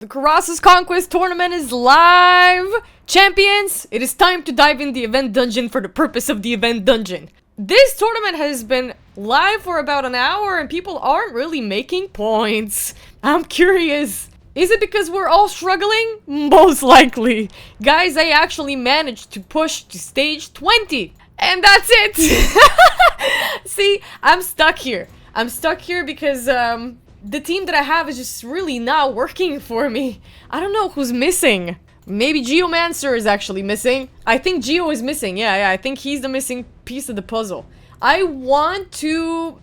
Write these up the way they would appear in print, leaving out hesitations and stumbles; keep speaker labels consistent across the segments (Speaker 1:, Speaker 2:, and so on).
Speaker 1: The Kurosa's Conquest tournament is live! Champions, it is time to dive in the event dungeon for the purpose of the event dungeon. This tournament has been live for about an hour and people aren't really making points. I'm curious. Is it because we're all struggling? Most likely. Guys, I actually managed to push to stage 20. And that's it! See, I'm stuck here. I'm stuck here because, the team that I have is just really not working for me. I don't know who's missing. Maybe Geomancer is actually missing. I think Geo is missing. Yeah, I think he's the missing piece of the puzzle. I want to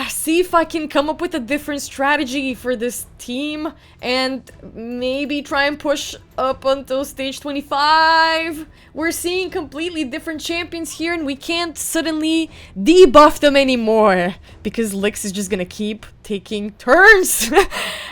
Speaker 1: see if I can come up with a different strategy for this team and maybe try and push up until stage 25. We're seeing completely different champions here and we can't suddenly debuff them anymore because Lix is just gonna keep taking turns.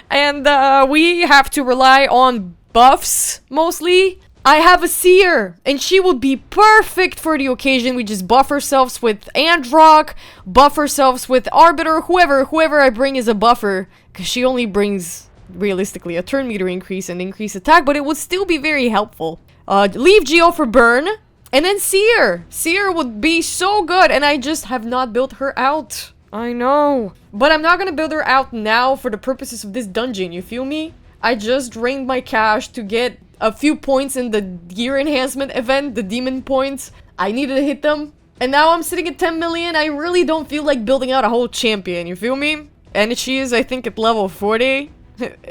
Speaker 1: And we have to rely on buffs mostly. I have a seer, and she would be perfect for the occasion. We just buff ourselves with Androck, buff ourselves with Arbiter, whoever I bring is a buffer, because she only brings, realistically, a turn meter increase and increased attack, but it would still be very helpful. Leave Geo for Burn, and then Seer. Seer would be so good, and I just have not built her out. I know. But I'm not gonna build her out now for the purposes of this dungeon, you feel me? I just drained my cash to get a few points in the gear enhancement event, the demon points. I needed to hit them. And now I'm sitting at 10 million. I really don't feel like building out a whole champion, you feel me? And she is, I think, at level 40.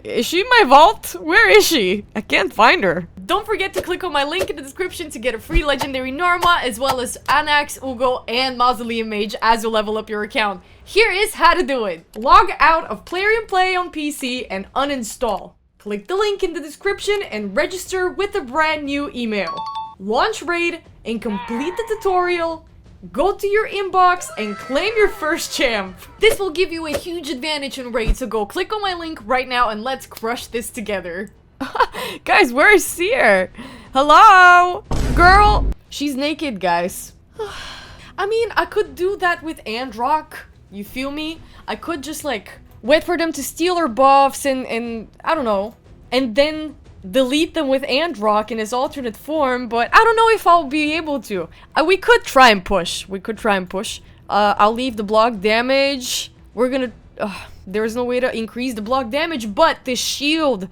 Speaker 1: Is she in my vault? Where is she? I can't find her. Don't forget to click on my link in the description to get a free legendary Norma, as well as Anax, Ugo, and Mausoleum Mage as you level up your account. Here is how to do it. Log out of Plarium Play on PC and uninstall. Click the link in the description and register with a brand new email. Launch raid and complete the tutorial. Go to your inbox and claim your first champ. This will give you a huge advantage in raid, so go click on my link right now and let's crush this together. Guys, where is Seer? Hello? Girl? She's naked, guys. I mean, I could do that with Androck. You feel me? I could just like wait for them to steal her buffs and I don't know, and then delete them with Androck in his alternate form, but I don't know if I'll be able to. We could try and push. I'll leave the block damage. We're gonna... there's no way to increase the block damage, but the shield's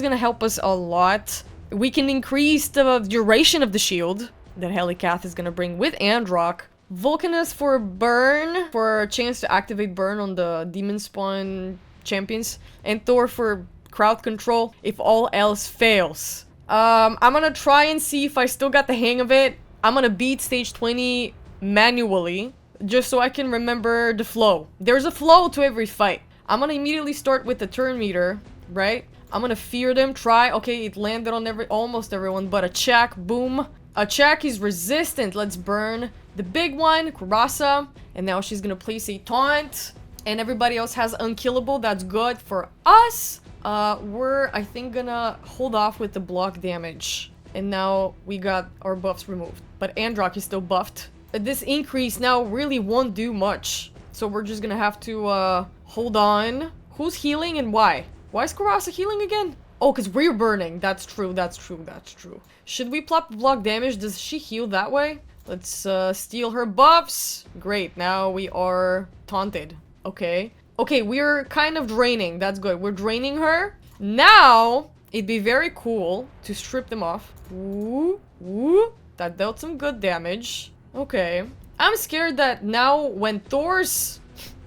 Speaker 1: gonna help us a lot. We can increase the duration of the shield that Helicath is gonna bring with Androck. Vulcanus for Burn, for a chance to activate Burn on the Demon Spawn champions. And Thor for crowd control if all else fails. I'm gonna try and see if I still got the hang of it. I'm gonna beat stage 20 manually, just so I can remember the flow. There's a flow to every fight. I'm gonna immediately start with the turn meter, right? I'm gonna fear them, try. Okay, it landed on almost everyone, but a check, boom. A check is resistant. Let's burn the big one, Kurosa. And now she's gonna place a taunt. And everybody else has unkillable. That's good for us. We're, I think, gonna hold off with the block damage. And now we got our buffs removed. But Androck is still buffed. This increase now really won't do much. So we're just gonna have to, hold on. Who's healing and why? Why is Kurosa healing again? Oh, because we're burning. That's true. Should we plop block damage? Does she heal that way? Let's steal her buffs. Great, now we are taunted. Okay. Okay, we're kind of draining. That's good. We're draining her. Now, it'd be very cool to strip them off. Ooh, ooh. That dealt some good damage. Okay. I'm scared that now when Thor's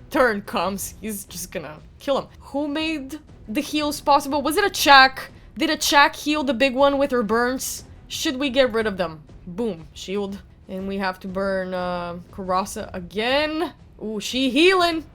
Speaker 1: turn comes, he's just gonna kill him. Who made the heals possible? Was it a Chak? Did a Chak heal the big one with her burns? Should we get rid of them? Boom, shield. And we have to burn Kurosa again. Ooh, she healing.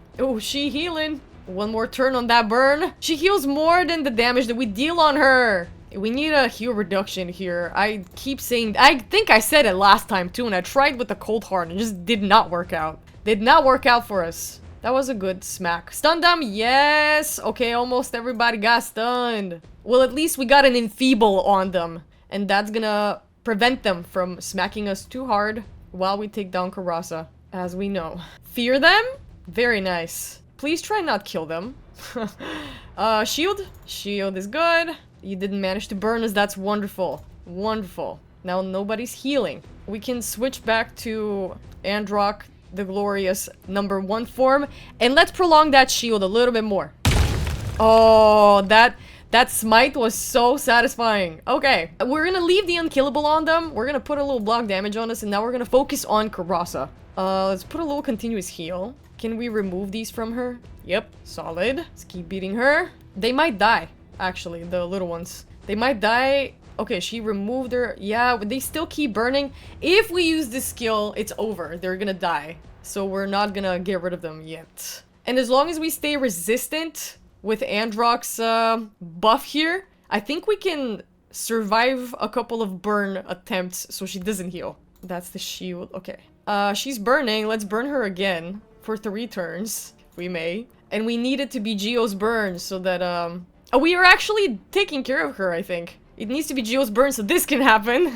Speaker 1: One more turn on that burn. She heals more than the damage that we deal on her. We need a heal reduction here. I keep saying... I think I said it last time too, and I tried with the cold heart and it just did not work out. Did not work out for us. That was a good smack. Stun them? Yes! Okay, almost everybody got stunned. Well, at least we got an enfeeble on them. And that's gonna prevent them from smacking us too hard while we take down Kurosa, as we know. Fear them? Very nice. Please try not kill them. Shield? Shield is good. You didn't manage to burn us, that's wonderful. Wonderful. Now nobody's healing. We can switch back to Androck, the glorious #1 form, and let's prolong that shield a little bit more. Oh, that smite was so satisfying. Okay, we're gonna leave the unkillable on them. We're gonna put a little block damage on us, and now we're gonna focus on Kurosa. Let's put a little continuous heal. Can we remove these from her? Yep, solid. Let's keep beating her. They might die, actually, the little ones. They might die. Okay, she removed her. Yeah, but they still keep burning. If we use this skill, it's over. They're gonna die. So we're not gonna get rid of them yet. And as long as we stay resistant with Androck's buff here, I think we can survive a couple of burn attempts so she doesn't heal. That's the shield. Okay. She's burning. Let's burn her again for 3 turns. We may. And we need it to be Geo's burn so that, oh, we are actually taking care of her, I think. It needs to be Geo's burn so this can happen.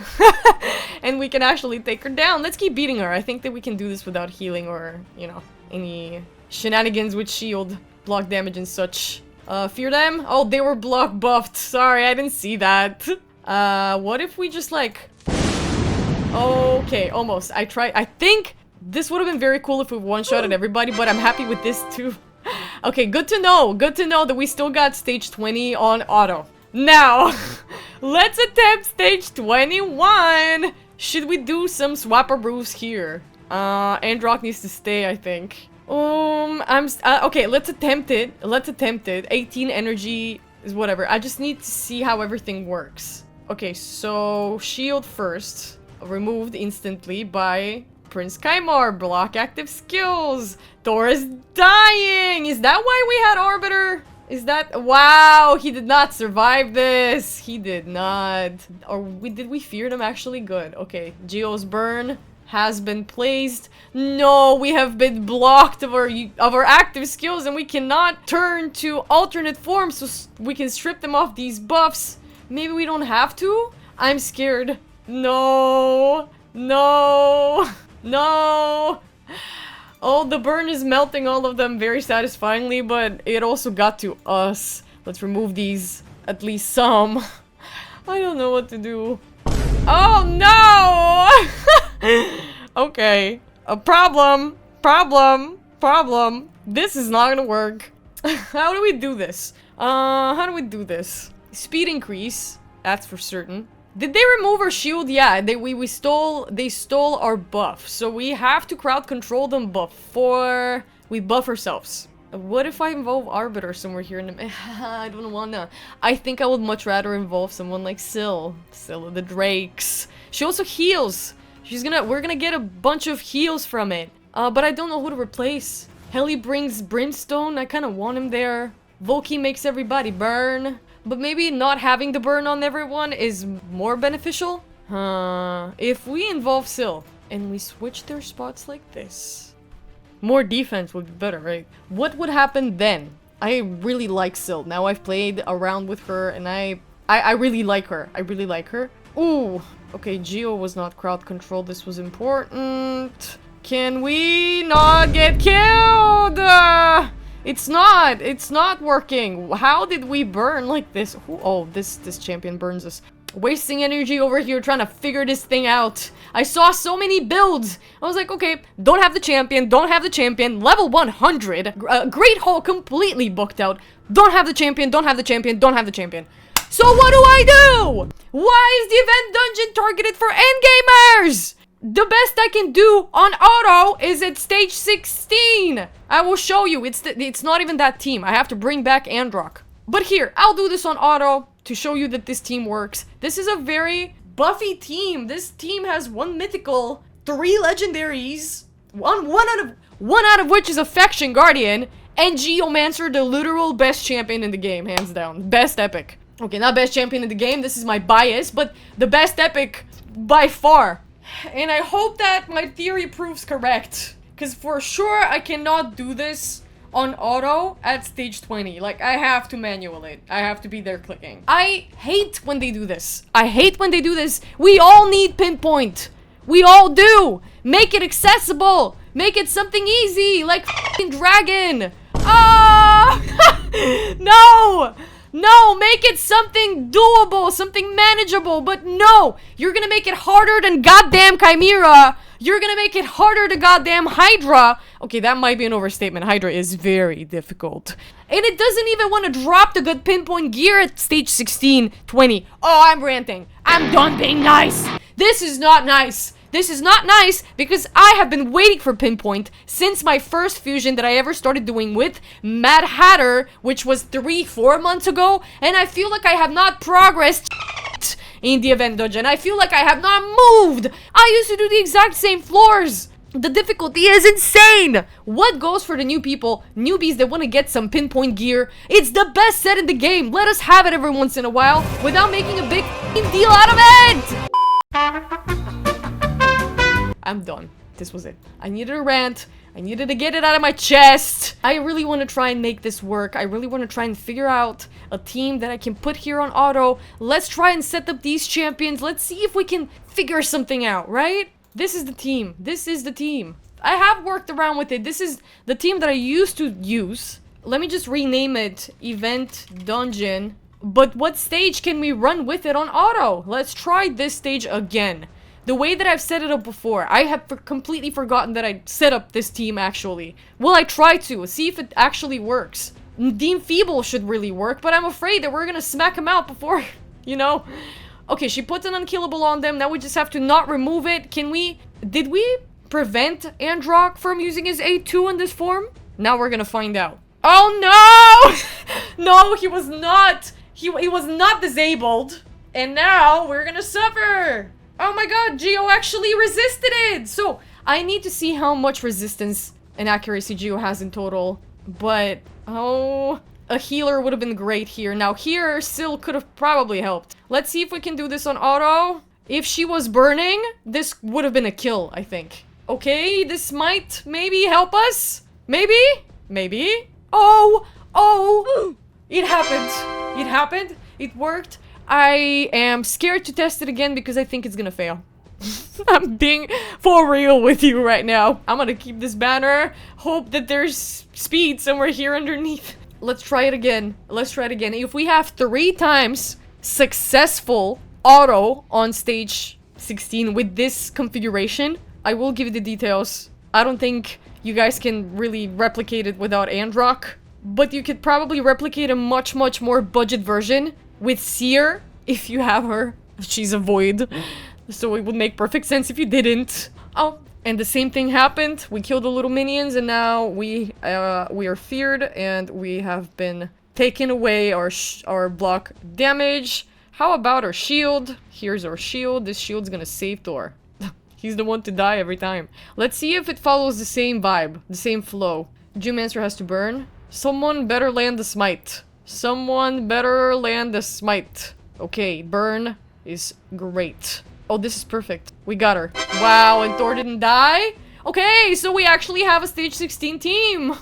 Speaker 1: And we can actually take her down. Let's keep beating her. I think that we can do this without healing or, you know, any shenanigans with shield, block damage and such. Fear them? Oh, they were block buffed. Sorry, I didn't see that. What if we just like... Okay, almost. I think this would have been very cool if we one-shotted everybody, but I'm happy with this too. Okay, good to know. Good to know that we still got stage 20 on auto. Now, let's attempt stage 21. Should we do some swapper brews here? Androck needs to stay, I think. Okay, let's attempt it. Let's attempt it. 18 energy is whatever. I just need to see how everything works. Okay, so shield first. Removed instantly by Prince Kaimar. Block active skills. Thor is dying. Is that why we had Arbiter? Is that... Wow, he did not survive this. He did not. Or did we fear them actually? Good. Okay, Geo's burn has been placed. No, we have been blocked of our active skills and we cannot turn to alternate forms so we can strip them off these buffs. Maybe we don't have to? I'm scared. No. No. No. Oh, the burn is melting all of them very satisfyingly, but it also got to us. Let's remove these. At least some. I don't know what to do. Oh, no! Okay. A problem. Problem. This is not gonna work. How do we do this? How do we do this? Speed increase. That's for certain. Did they remove our shield? Yeah, they stole our buff. So we have to crowd control them before we buff ourselves. What if I involve Arbiter somewhere here in the... I don't wanna. I think I would much rather involve someone like Syl. Syl of the Drakes. She also heals. We're gonna get a bunch of heals from it. But I don't know who to replace. Heli brings Brimstone. I kinda want him there. Volky makes everybody burn. But maybe not having the burn on everyone is more beneficial? If we involve Syl and we switch their spots like this, more defense would be better, right? What would happen then? I really like Syl. Now I've played around with her and I really like her. I really like her. Ooh. Okay, Geo was not crowd control. This was important. Can we not get killed? It's not working. How did we burn like this? Oh, this champion burns us. Wasting energy over here trying to figure this thing out. I saw so many builds. I was like, okay, don't have the champion, level 100. Great Hall completely booked out. Don't have the champion. So what do I do? Why is the event dungeon targeted for endgamers? The best I can do on auto is at stage 16. I will show you. It's not even that team. I have to bring back Androck. But here, I'll do this on auto to show you that this team works. This is a very buffy team. This team has 1 mythical, 3 legendaries, one out of which is Affection Guardian, and Geomancer, the literal best champion in the game, hands down. Best epic. Okay, not best champion in the game. This is my bias, but the best epic by far. And I hope that my theory proves correct. Because for sure, I cannot do this on auto at stage 20. Like, I have to manual it. I have to be there clicking. I hate when they do this. We all need pinpoint. We all do. Make it accessible. Make it something easy. Like f***ing Dragon. Ah! No! No, make it something doable, something manageable, but no! You're gonna make it harder than goddamn Chimera! You're gonna make it harder to goddamn Hydra! Okay, that might be an overstatement. Hydra is very difficult. And it doesn't even want to drop the good pinpoint gear at stage 16, 20. Oh, I'm ranting. I'm done being nice! This is not nice! This is not nice because I have been waiting for pinpoint since my first fusion that I ever started doing with Mad Hatter, which was 3-4 months ago, and I feel like I have not progressed in the event dungeon. I feel like I have not moved. I used to do the exact same floors. The difficulty is insane. What goes for the new people, newbies that want to get some pinpoint gear? It's the best set in the game. Let us have it every once in a while without making a big deal out of it. I'm done. This was it. I needed a rant. I needed to get it out of my chest. I really want to try and make this work. I really want to try and figure out a team that I can put here on auto. Let's try and set up these champions. Let's see if we can figure something out, right? This is the team. This is the team. I have worked around with it. This is the team that I used to use. Let me just rename it Event Dungeon. But what stage can we run with it on auto? Let's try this stage again. The way that I've set it up before, I have completely forgotten that I set up this team actually. Well, I try to, see if it actually works. Dean Feeble should really work, but I'm afraid that we're gonna smack him out before, you know? Okay, she puts an unkillable on them, now we just have to not remove it. Did we prevent Androck from using his A2 in this form? Now we're gonna find out. Oh no! No, he was not! He was not disabled. And now we're gonna suffer! Oh my god, Geo actually resisted it! So, I need to see how much resistance and accuracy Geo has in total. But, oh, a healer would have been great here. Now here, Syl could have probably helped. Let's see if we can do this on auto. If she was burning, this would have been a kill, I think. Okay, this might maybe help us? Maybe? Maybe? Oh! Oh! It happened! It happened! It worked! I am scared to test it again because I think it's gonna fail. I'm being for real with you right now. I'm gonna keep this banner. Hope that there's speed somewhere here underneath. Let's try it again. Let's try it again. If we have 3 times successful auto on stage 16 with this configuration, I will give you the details. I don't think you guys can really replicate it without Androck, but you could probably replicate a much more budget version with Seer, if you have her. She's a void. So it would make perfect sense if you didn't. Oh, and the same thing happened. We killed the little minions and now we are feared and we have been taken away our block damage. How about our shield? Here's our shield. This shield's gonna save Thor. He's the one to die every time. Let's see if it follows the same vibe, the same flow. Geomancer has to burn. Someone better land the smite. Someone better land the smite. Okay, burn is great. Oh, this is perfect. We got her. Wow, and Thor didn't die? Okay, so we actually have a stage 16 team.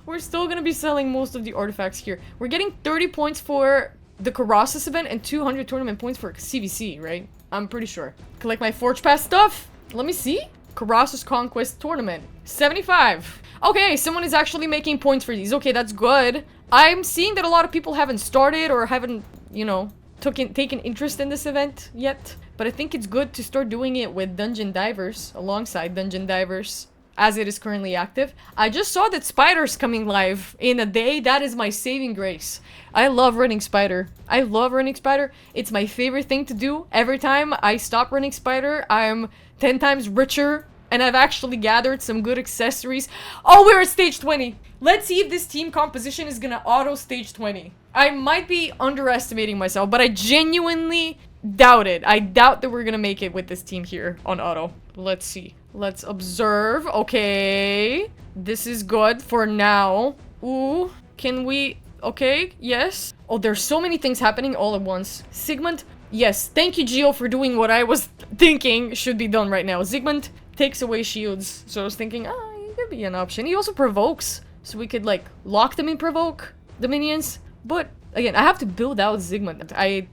Speaker 1: We're still gonna be selling most of the artifacts here. We're getting 30 points for the Kurosa event and 200 tournament points for CVC, right? I'm pretty sure. Collect my Forge Pass stuff. Let me see. Kurosa's Conquest tournament. 75. Okay, someone is actually making points for these. Okay, that's good. I'm seeing that a lot of people haven't started or haven't, you know, taken interest in this event yet. But I think it's good to start doing it with Dungeon Divers, alongside Dungeon Divers, as it is currently active. I just saw that Spider's coming live in a day. That is my saving grace. I love running Spider. I love running Spider. It's my favorite thing to do. Every time I stop running Spider, I'm 10 times richer. And I've actually gathered some good accessories. Oh, we're at stage 20. Let's see if this team composition is gonna auto stage 20. I might be underestimating myself, but I genuinely doubt it. I doubt that we're gonna make it with this team here on auto. Let's see. Let's observe. Okay. This is good for now. Ooh. Can we... Okay. Yes. Oh, there's so many things happening all at once. Sigmund. Yes. Thank you, Geo, for doing what I was thinking should be done right now. Sigmund takes away shields. So I was thinking, it could be an option. He also provokes. So we could, like, lock them in provoke, the minions. But, again, I have to build out Sigmund. I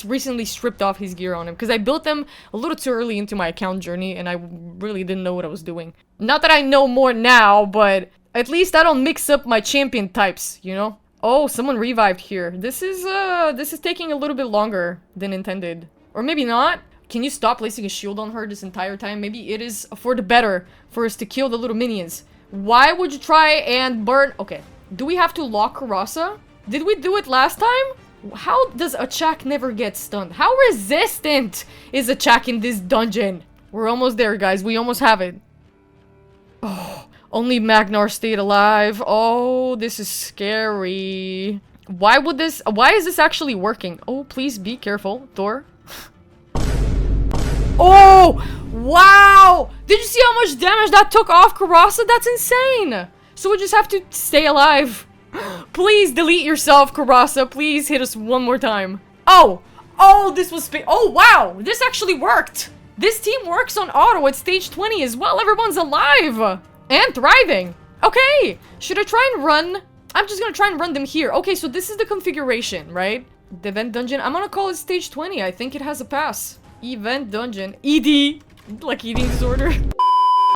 Speaker 1: recently stripped off his gear on him because I built them a little too early into my account journey and I really didn't know what I was doing. Not that I know more now, but at least I don't mix up my champion types, you know? Oh, someone revived here. This is taking a little bit longer than intended. Or maybe not. Can you stop placing a shield on her this entire time? Maybe it is for the better for us to kill the little minions. Why would you try and burn? Okay. Do we have to lock Kurosa? Did we do it last time? How does Achak never get stunned? How resistant is Achak in this dungeon? We're almost there, guys. We almost have it. Oh, only Magnar stayed alive. Oh, this is scary. Why is this actually working? Oh, please be careful, Thor. Oh, wow! Did you see how much damage that took off Kurosa? That's insane! So we just have to stay alive. Please delete yourself, Kurosa. Please hit us one more time. Oh! Oh, this was oh, wow! This actually worked! This team works on auto at stage 20 as well. Everyone's alive! And thriving! Okay! Should I try and run? I'm just gonna try and run them here. Okay, so this is the configuration, right? The event dungeon. I'm gonna call it stage 20. I think it has a pass. Event dungeon. ED. Like eating disorder.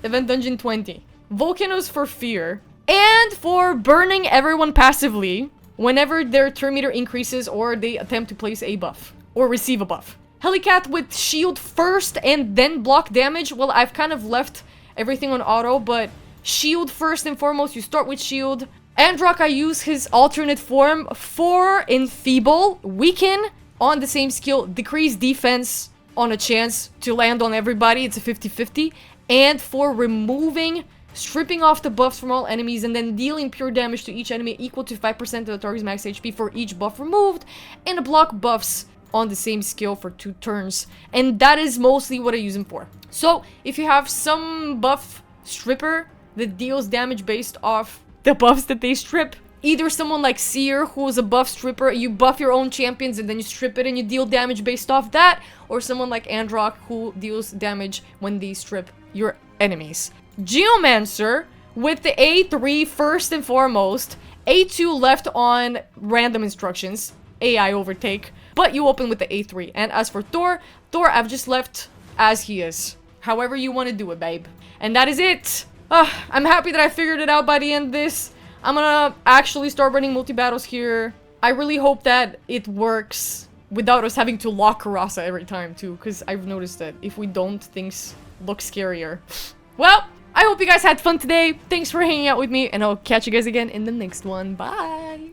Speaker 1: Event dungeon 20. Volcanoes for fear. And for burning everyone passively whenever their turn meter increases or they attempt to place a buff. Or receive a buff. Helicat with shield first and then block damage. Well, I've kind of left everything on auto, but shield first and foremost. You start with shield. Androck, I use his alternate form for Enfeeble. Weaken on the same skill. Decrease defense on a chance to land on everybody. It's a 50-50. And for removing, stripping off the buffs from all enemies and then dealing pure damage to each enemy equal to 5% of the target's max HP for each buff removed. And block buffs on the same skill for 2 turns. And that is mostly what I use him for. So, if you have some buff stripper that deals damage based off the buffs that they strip, either someone like Seer, who's a buff stripper, you buff your own champions and then you strip it and you deal damage based off that, or someone like Androck, who deals damage when they strip your enemies. Geomancer, with the A3 first and foremost, A2 left on random instructions, AI overtake, but you open with the A3. And as for Thor, I've just left as he is. However you want to do it, babe. And that is it! I'm happy that I figured it out by the end of this. I'm gonna actually start running multi-battles here. I really hope that it works without us having to lock Kurosa every time too, because I've noticed that if we don't, things look scarier. Well, I hope you guys had fun today. Thanks for hanging out with me, and I'll catch you guys again in the next one. Bye!